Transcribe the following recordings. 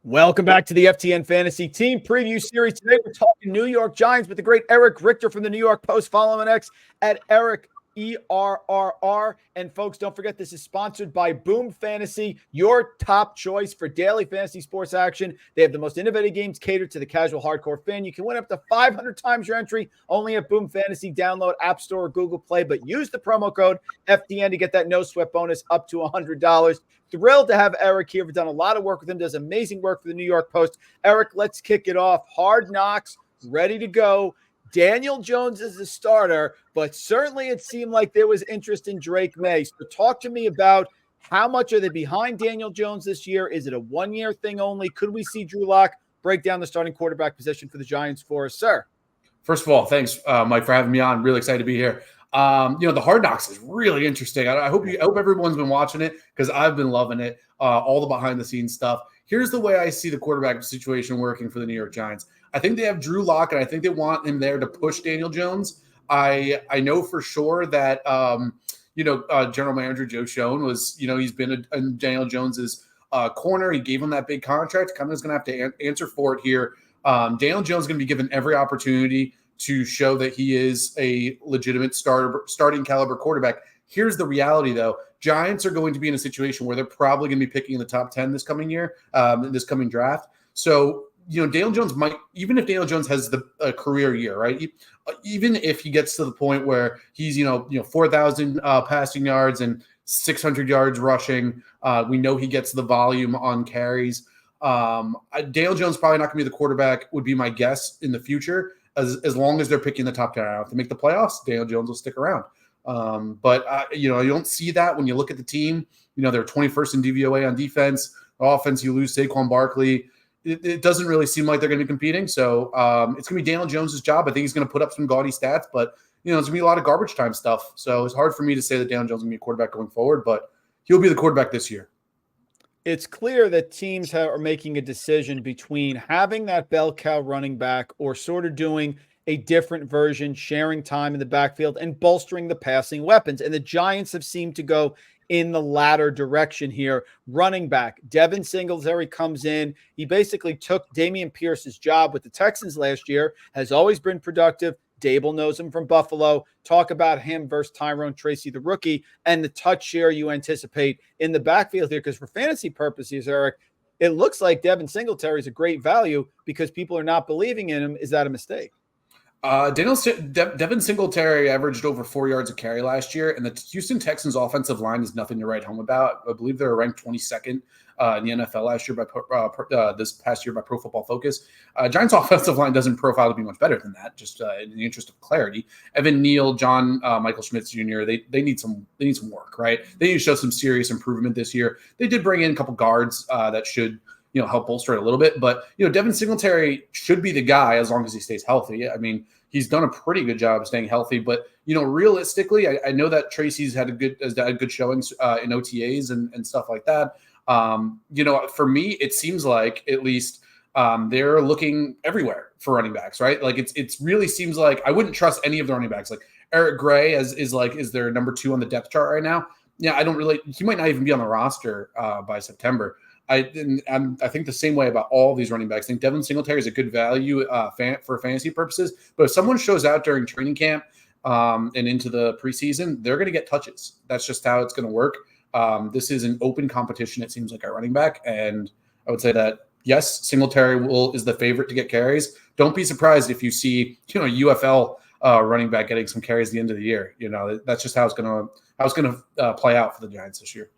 Welcome back to the FTN Fantasy Team Preview Series. Today we're talking New York Giants with the great Erich Richter from the New York Post. Follow him on X at Erich, ERRR. And folks, don't forget this is sponsored by Boom Fantasy, your top choice for daily fantasy sports action. They have the most innovative games catered to the casual hardcore fan. You can win up to 500 times your entry only at Boom Fantasy. Download App Store or Google Play, but use the promo code FTN to get that no sweat bonus up to $100. Thrilled to have Erich here. We've done a lot of work with him. Does amazing work for the New York Post. Erich, let's kick it off. Hard Knocks, ready to go. Daniel Jones is the starter, but certainly it seemed like there was interest in Drake May. So talk to me about how much are they behind Daniel Jones this year? Is it a one-year thing only? Could we see Drew Lock break down the starting quarterback position for the Giants for us, sir? First of all, thanks, Mike, for having me on. Really excited to be here. The Hard Knocks is really interesting. I hope everyone's been watching it because I've been loving it. All the behind-the-scenes stuff. Here's the way I see the quarterback situation working for the New York Giants. I think they have Drew Lock, and I think they want him there to push Daniel Jones. I know for sure that General Manager Joe Schoen was, he's been in Daniel Jones's corner. He gave him that big contract. Kind of is going to have to answer for it here. Daniel Jones is going to be given every opportunity to show that he is a legitimate starting caliber quarterback. Here's the reality, though. Giants are going to be in a situation where they're probably going to be picking in the top 10 this coming year, this coming draft. So, Daniel Jones might, even if Daniel Jones has a career year, right? Even if he gets to the point where he's, 4,000 passing yards and 600 yards rushing, we know he gets the volume on carries. Daniel Jones probably not going to be the quarterback, would be my guess in the future. As long as they're picking the top 10 out to make the playoffs, Daniel Jones will stick around. But you don't see that when you look at the team. They're 21st in DVOA on defense. Offense, you lose Saquon Barkley. It doesn't really seem like they're going to be competing. So it's going to be Daniel Jones' job. I think he's going to put up some gaudy stats, but it's going to be a lot of garbage time stuff. So it's hard for me to say that Daniel Jones is going to be a quarterback going forward, but he'll be the quarterback this year. It's clear that teams are making a decision between having that bell cow running back or sort of doing a different version, sharing time in the backfield and bolstering the passing weapons. And the Giants have seemed to go in the latter direction here. Running back, Devin Singletary comes in. He basically took Dameon Pierce's job with the Texans last year, has always been productive. Dable knows him from Buffalo. Talk about him versus Tyrone Tracy, the rookie, and the touch share you anticipate in the backfield here. Because for fantasy purposes, Erich, it looks like Devin Singletary is a great value because people are not believing in him. Is that a mistake? Devin Singletary averaged over 4 yards a carry last year, and the Houston Texans offensive line is nothing to write home about. I believe they were ranked 22nd in the NFL last year by this past year by Pro Football Focus. Giants offensive line doesn't profile to be much better than that. Just in the interest of clarity, Evan Neal, John Michael Schmitz Jr. They need some work, right? They need to show some serious improvement this year. They did bring in a couple guards that should help bolster it a little bit, but Devin Singletary should be the guy as long as he stays healthy. I mean, he's done a pretty good job of staying healthy, but realistically, I know that Tracy's had a good showings in OTAs and stuff like that. For me, it seems like at least they're looking everywhere for running backs, right? Like it really seems like I wouldn't trust any of the running backs. Like Eric Gray is their number 2 on the depth chart right now. Yeah, he might not even be on the roster by September. I think the same way about all these running backs. I think Devin Singletary is a good value for fantasy purposes. But if someone shows out during training camp and into the preseason, they're going to get touches. That's just how it's going to work. This is an open competition, it seems like, at running back. And I would say that, yes, Singletary is the favorite to get carries. Don't be surprised if you see UFL running back getting some carries at the end of the year. That's just how it's going to play out for the Giants this year.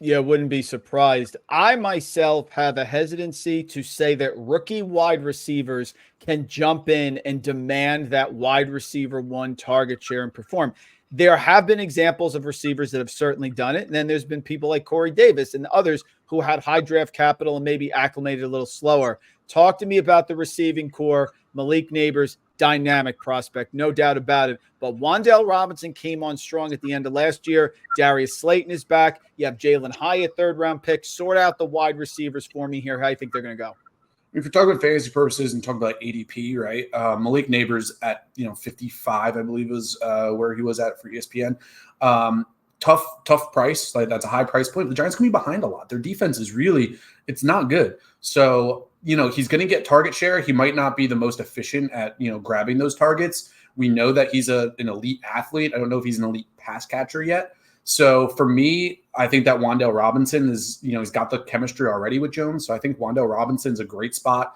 Yeah, wouldn't be surprised. I myself have a hesitancy to say that rookie wide receivers can jump in and demand that wide receiver 1 target share and perform. There have been examples of receivers that have certainly done it. And then there's been people like Corey Davis and others who had high draft capital and maybe acclimated a little slower. Talk to me about the receiving core. Malik Nabers, dynamic prospect, no doubt about it. But Wan'Dale Robinson came on strong at the end of last year. Darius Slayton is back. You have Jalin Hyatt, 3rd-round pick. Sort out the wide receivers for me here. How do you think they're going to go? If you're talking about fantasy purposes and talking about ADP, right? Malik Nabers at 55, I believe was where he was at for ESPN. tough price. Like that's a high price point. The Giants can be behind a lot. Their defense is really, it's not good. So, he's going to get target share. He might not be the most efficient at, grabbing those targets. We know that he's an elite athlete. I don't know if he's an elite pass catcher yet. So for me, I think that Wan'Dale Robinson is, he's got the chemistry already with Jones. So I think Wan'Dale Robinson's a great spot.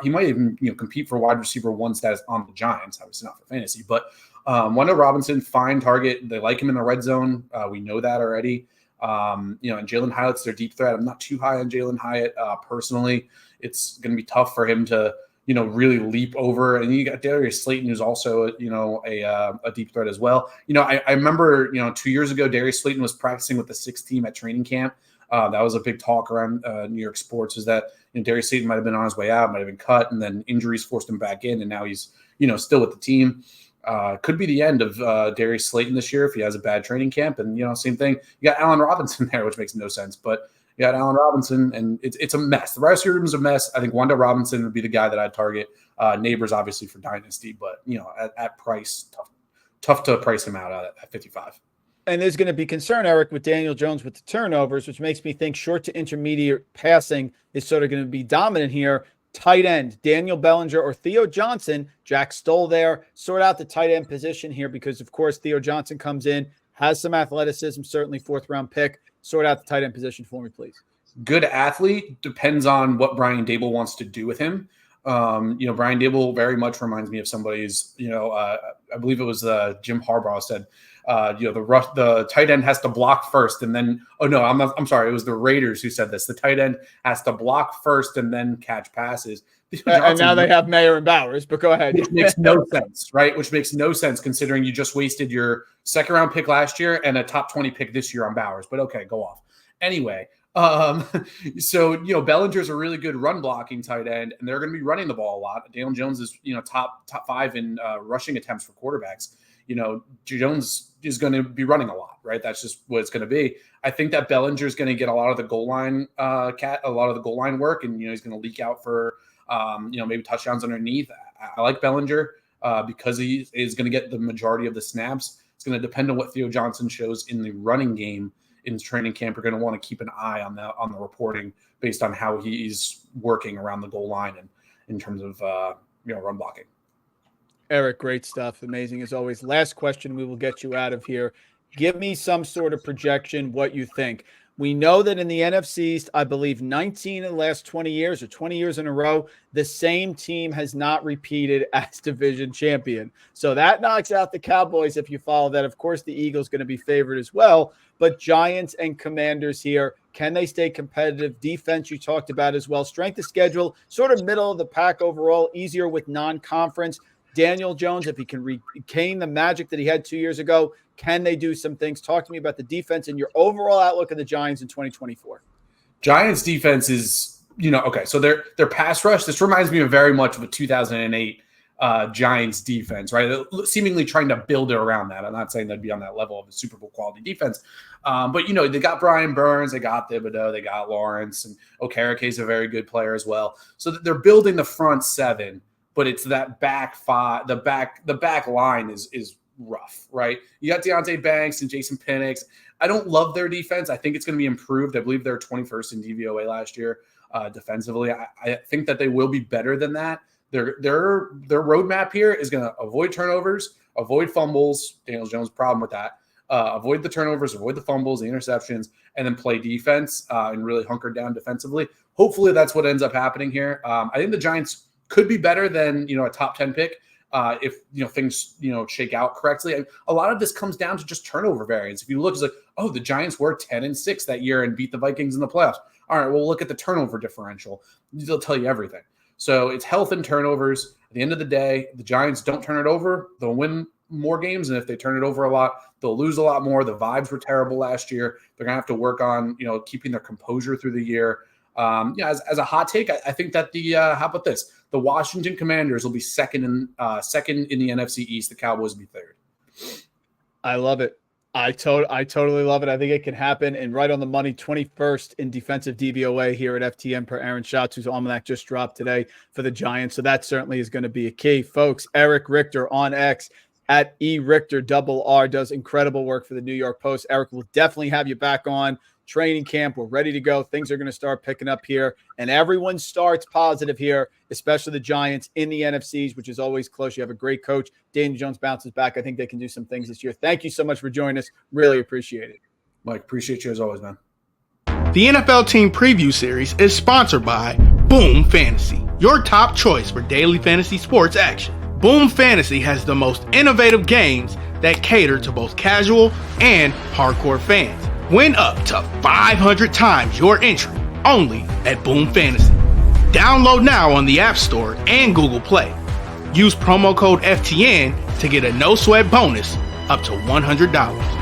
He might even, compete for wide receiver 1 status on the Giants, obviously not for fantasy, but Wan'Dale Robinson, fine target. They like him in the red zone. We know that already. And Jalin Hyatt's their deep threat. I'm not too high on Jalin Hyatt personally. It's going to be tough for him to, really leap over. And you got Darius Slayton, who's also, a deep threat as well. I remember, 2 years ago, Darius Slayton was practicing with the 6th team at training camp. That was a big talk around New York sports, is that Darius Slayton might have been on his way out, might have been cut, and then injuries forced him back in, and now he's, still with the team. Could be the end of Darius Slayton this year if he has a bad training camp. And, same thing. You got Allen Robinson there, which makes no sense. But you got Allen Robinson, and it's a mess. The wide receiver room is a mess. I think Wan'Dale Robinson would be the guy that I'd target. Nabers, obviously, for Dynasty. But, at price, tough to price him out at 55. And there's going to be concern, Eric, with Daniel Jones with the turnovers, which makes me think short to intermediate passing is sort of going to be dominant here. Tight end, Daniel Bellinger or Theo Johnson. Jack Stoll there. Sort out the tight end position here because, of course, Theo Johnson comes in, has some athleticism, certainly 4th-round pick. Sort out the tight end position for me, please. Good athlete. Depends on what Brian Daboll wants to do with him. Brian Daboll very much reminds me of somebody's, I believe it was Jim Harbaugh said, the tight end has to block first and then, I'm sorry. It was the Raiders who said this. The tight end has to block first and then catch passes. And now they have Mayer and Bowers, but go ahead. Which makes no sense, right? Which makes no sense considering you just wasted your 2nd-round pick last year and a top 20 pick this year on Bowers. But okay, go off. Anyway, so Bellinger's a really good run blocking tight end, and they're going to be running the ball a lot. Daniel Jones is top 5 in rushing attempts for quarterbacks. Jones is going to be running a lot, right? That's just what it's going to be. I think that Bellinger is going to get a lot of the goal line work, and he's going to leak out for maybe touchdowns underneath. I like Bellinger because he is going to get the majority of the snaps. It's going to depend on what Theo Johnson shows in the running game in training camp. We're going to want to keep an eye on the reporting based on how he's working around the goal line and in terms of run blocking. Eric, great stuff. Amazing as always. Last question, we will get you out of here. Give me some sort of projection, what you think. We know that in the NFC East, I believe 19 of the last 20 years or 20 years in a row, the same team has not repeated as division champion. So that knocks out the Cowboys if you follow that. Of course, the Eagles going to be favored as well. But Giants and Commanders here, can they stay competitive? Defense you talked about as well. Strength of schedule, sort of middle of the pack overall, easier with non-conference. Daniel Jones, if he can regain the magic that he had 2 years ago, can they do some things? Talk to me about the defense and your overall outlook of the Giants in 2024. Giants defense is, okay, so their pass rush, this reminds me of very much of a 2008 Giants defense, right? They're seemingly trying to build it around that. I'm not saying they'd be on that level of a Super Bowl quality defense. But, they got Brian Burns, they got Thibodeau, they got Lawrence, and Okereke is a very good player as well. So they're building the front 7. But it's that back 5, the back line is rough, right? You got Deonte Banks and Jason Penix. I don't love their defense. I think it's going to be improved. I believe they're 21st in DVOA last year defensively. I think that they will be better than that. Their roadmap here is going to avoid turnovers, avoid fumbles. Daniel Jones' problem with that. Avoid the turnovers, avoid the fumbles, the interceptions, and then play defense and really hunker down defensively. Hopefully that's what ends up happening here. I think the Giants could be better than, a top 10 pick if, things, shake out correctly. And a lot of this comes down to just turnover variance. If you look, it's like, oh, the Giants were 10-6 that year and beat the Vikings in the playoffs. All right, well, look at the turnover differential. They'll tell you everything. So it's health and turnovers. At the end of the day, the Giants don't turn it over, they'll win more games. And if they turn it over a lot, they'll lose a lot more. The vibes were terrible last year. They're going to have to work on, keeping their composure through the year. As a hot take, I think that how about this? The Washington Commanders will be second in the NFC East. The Cowboys will be third. I love it. I totally love it. I think it can happen. And right on the money, 21st in defensive DVOA here at FTN per Aaron Schatz, whose almanac just dropped today for the Giants. So that certainly is going to be a key. Folks, Erich Richter on X at ERichter does incredible work for the New York Post. Erich will definitely have you back on. Training camp, we're ready to go. Things are going to start picking up here, and everyone starts positive here, especially the Giants in the NFCs, which is always close. You have a great coach. Daniel Jones bounces back. I think they can do some things this year. Thank you so much for joining us. Really appreciate it. Mike, appreciate you as always, man. The NFL Team Preview Series is sponsored by Boom Fantasy, your top choice for daily fantasy sports action. Boom Fantasy has the most innovative games that cater to both casual and hardcore fans. Win up to 500 times your entry only at Boom Fantasy. Download now on the App Store and Google Play. Use promo code FTN to get a no-sweat bonus up to $100.